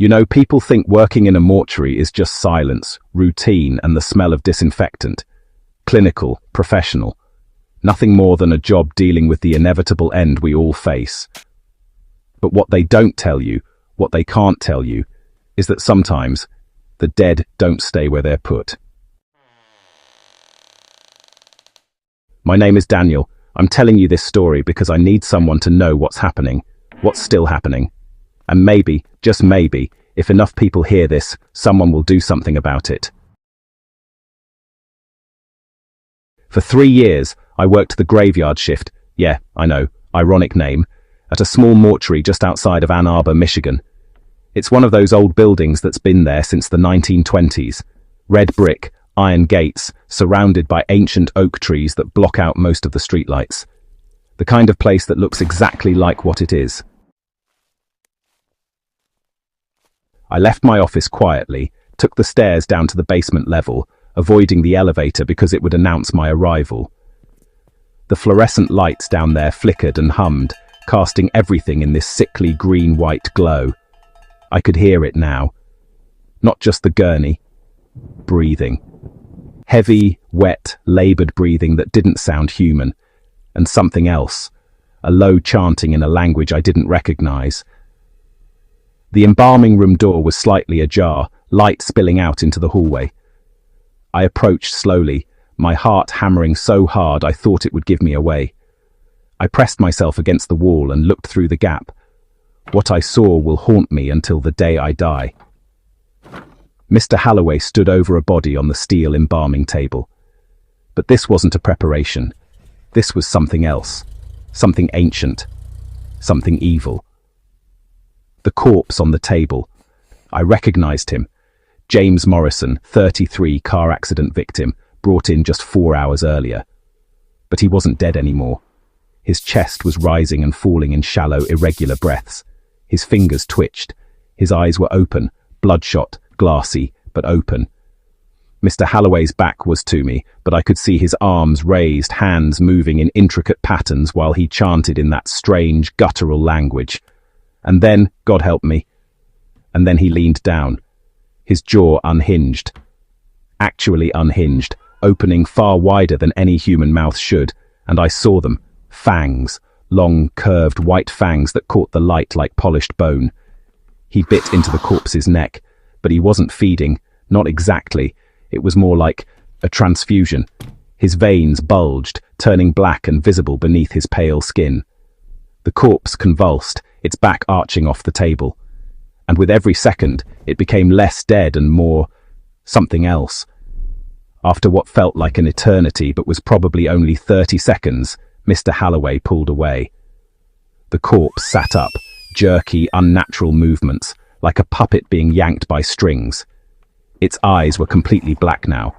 You know, people think working in a mortuary is just silence, routine, and the smell of disinfectant. Clinical, professional. Nothing more than a job dealing with the inevitable end we all face. But what they don't tell you, what they can't tell you, is that sometimes the dead don't stay where they're put. My name is Daniel. I'm telling you this story because I need someone to know what's happening, what's still happening. And maybe, just maybe, if enough people hear this, someone will do something about it. For 3 years, I worked the graveyard shift, yeah, I know, ironic name, at a small mortuary just outside of Ann Arbor, Michigan. It's one of those old buildings that's been there since the 1920s. Red brick, iron gates, surrounded by ancient oak trees that block out most of the streetlights. The kind of place that looks exactly like what it is. I left my office quietly, took the stairs down to the basement level, avoiding the elevator because it would announce my arrival. The fluorescent lights down there flickered and hummed, casting everything in this sickly green-white glow. I could hear it now. Not just the gurney. Breathing. Heavy, wet, laboured breathing that didn't sound human. And something else. A low chanting in a language I didn't recognise. The embalming room door was slightly ajar, light spilling out into the hallway. I approached slowly, my heart hammering so hard I thought it would give me away. I pressed myself against the wall and looked through the gap. What I saw will haunt me until the day I die. Mr. Halloway stood over a body on the steel embalming table. But this wasn't a preparation. This was something else. Something ancient. Something evil. The corpse on the table. I recognized him. James Morrison, 33, car accident victim, brought in just 4 hours earlier. But he wasn't dead anymore. His chest was rising and falling in shallow, irregular breaths. His fingers twitched. His eyes were open, bloodshot, glassy, but open. Mr. Halloway's back was to me, but I could see his arms raised, hands moving in intricate patterns while he chanted in that strange, guttural language. And then, God help me, and then he leaned down. His jaw unhinged. Actually unhinged, opening far wider than any human mouth should, and I saw them. Fangs. Long, curved, white fangs that caught the light like polished bone. He bit into the corpse's neck, but he wasn't feeding, not exactly. It was more like a transfusion. His veins bulged, turning black and visible beneath his pale skin. The corpse convulsed, its back arching off the table. And with every second, it became less dead and more something else. After what felt like an eternity but was probably only 30 seconds, Mr. Halloway pulled away. The corpse sat up, jerky, unnatural movements, like a puppet being yanked by strings. Its eyes were completely black now.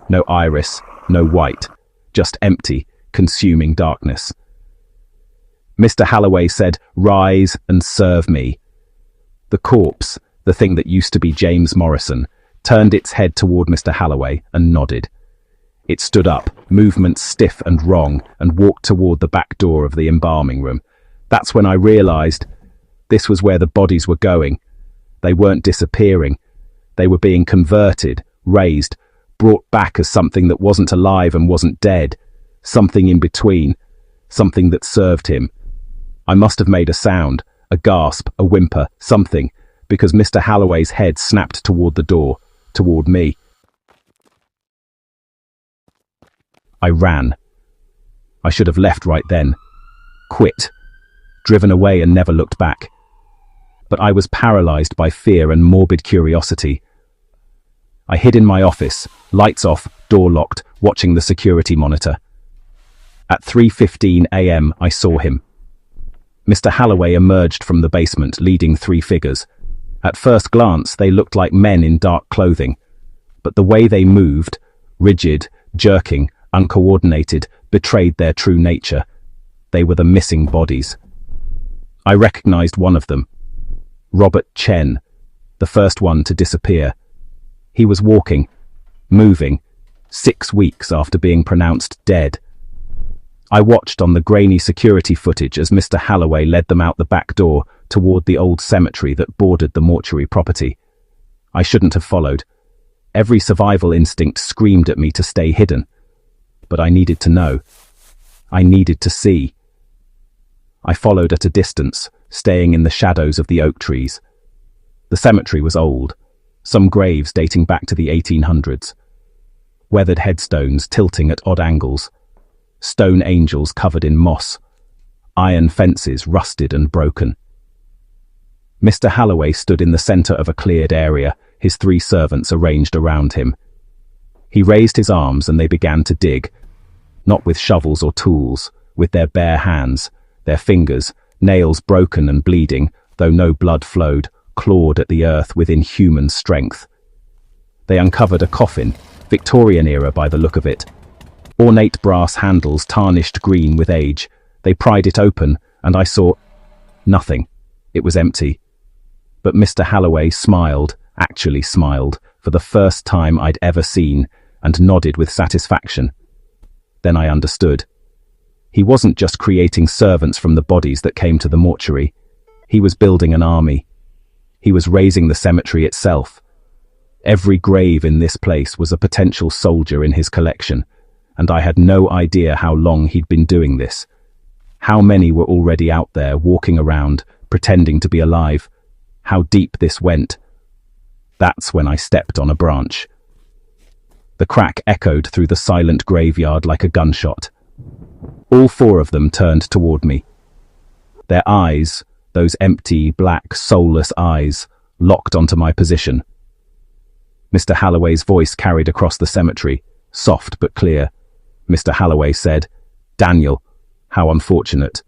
No iris, no white, just empty, consuming darkness. Mr. Halloway said, "Rise and serve me." The corpse, the thing that used to be James Morrison, turned its head toward Mr. Halloway and nodded. It stood up, movements stiff and wrong, and walked toward the back door of the embalming room. That's when I realized this was where the bodies were going. They weren't disappearing. They were being converted, raised, brought back as something that wasn't alive and wasn't dead. Something in between. Something that served him. I must have made a sound, a gasp, a whimper, something, because Mr. Halloway's head snapped toward the door, toward me. I ran. I should have left right then. Quit. Driven away and never looked back. But I was paralyzed by fear and morbid curiosity. I hid in my office, lights off, door locked, watching the security monitor. At 3:15 a.m. I saw him. Mr. Halloway emerged from the basement, leading 3 figures. At first glance, they looked like men in dark clothing. But the way they moved, rigid, jerking, uncoordinated, betrayed their true nature. They were the missing bodies. I recognized one of them. Robert Chen, the first one to disappear. He was walking, moving, 6 weeks after being pronounced dead. I watched on the grainy security footage as Mr. Halloway led them out the back door, toward the old cemetery that bordered the mortuary property. I shouldn't have followed. Every survival instinct screamed at me to stay hidden. But I needed to know. I needed to see. I followed at a distance, staying in the shadows of the oak trees. The cemetery was old, some graves dating back to the 1800s. Weathered headstones tilting at odd angles, stone angels covered in moss, iron fences rusted and broken. Mr. Halloway stood in the center of a cleared area, his 3 servants arranged around him. He raised his arms and they began to dig, not with shovels or tools, with their bare hands, their fingers, nails broken and bleeding, though no blood flowed, clawed at the earth with inhuman strength. They uncovered a coffin, Victorian era by the look of it. Ornate brass handles tarnished green with age. They pried it open, and I saw nothing. It was empty. But Mr. Halloway smiled, actually smiled, for the first time I'd ever seen, and nodded with satisfaction. Then I understood. He wasn't just creating servants from the bodies that came to the mortuary. He was building an army. He was raising the cemetery itself. Every grave in this place was a potential soldier in his collection, and I had no idea how long he'd been doing this. How many were already out there walking around, pretending to be alive? How deep this went. That's when I stepped on a branch. The crack echoed through the silent graveyard like a gunshot. All 4 of them turned toward me. Their eyes, those empty, black, soulless eyes, locked onto my position. Mr. Halloway's voice carried across the cemetery, soft but clear. Mr. Halloway said, "Daniel, how unfortunate."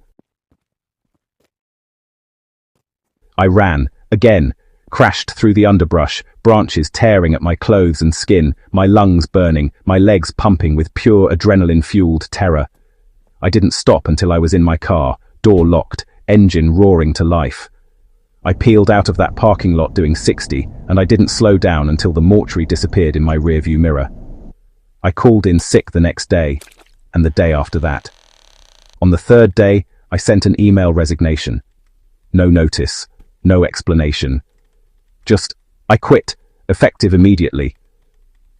I ran, again, crashed through the underbrush, branches tearing at my clothes and skin, my lungs burning, my legs pumping with pure adrenaline-fueled terror. I didn't stop until I was in my car, door locked, engine roaring to life. I peeled out of that parking lot doing 60, and I didn't slow down until the mortuary disappeared in my rearview mirror. I called in sick the next day, and the day after that. On the 3rd day, I sent an email resignation. No notice, no explanation. Just, I quit, effective immediately.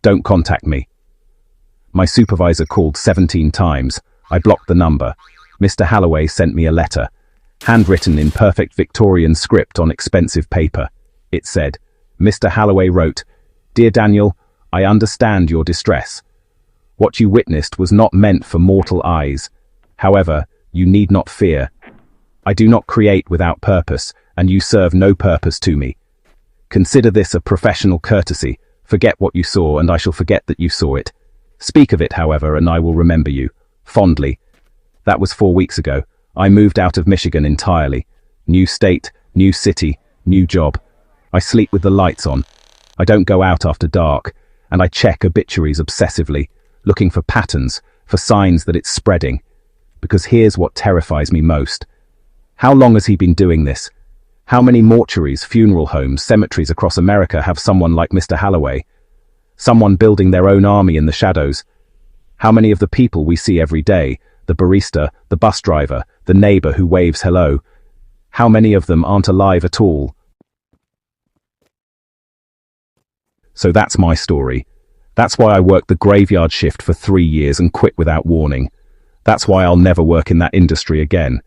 Don't contact me. My supervisor called 17 times. I blocked the number. Mr. Halloway sent me a letter, handwritten in perfect Victorian script on expensive paper. It said, Mr. Halloway wrote, "Dear Daniel, I understand your distress. What you witnessed was not meant for mortal eyes. However, you need not fear. I do not create without purpose, and you serve no purpose to me. Consider this a professional courtesy. Forget what you saw, and I shall forget that you saw it. Speak of it, however, and I will remember you. Fondly." That was 4 weeks ago. I moved out of Michigan entirely. New state, new city, new job. I sleep with the lights on. I don't go out after dark, and I check obituaries obsessively, looking for patterns, for signs that it's spreading. Because here's what terrifies me most. How long has he been doing this? How many mortuaries, funeral homes, cemeteries across America have someone like Mr. Halloway? Someone building their own army in the shadows? How many of the people we see every day, the barista, the bus driver, the neighbor who waves hello, how many of them aren't alive at all? So that's my story. That's why I worked the graveyard shift for 3 years and quit without warning. That's why I'll never work in that industry again.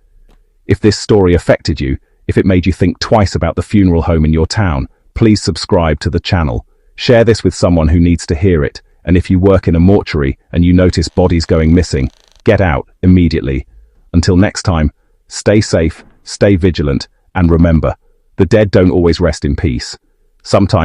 If this story affected you, if it made you think twice about the funeral home in your town, please subscribe to the channel. Share this with someone who needs to hear it. And if you work in a mortuary and you notice bodies going missing, get out immediately. Until next time, stay safe, stay vigilant, and remember, the dead don't always rest in peace. Sometimes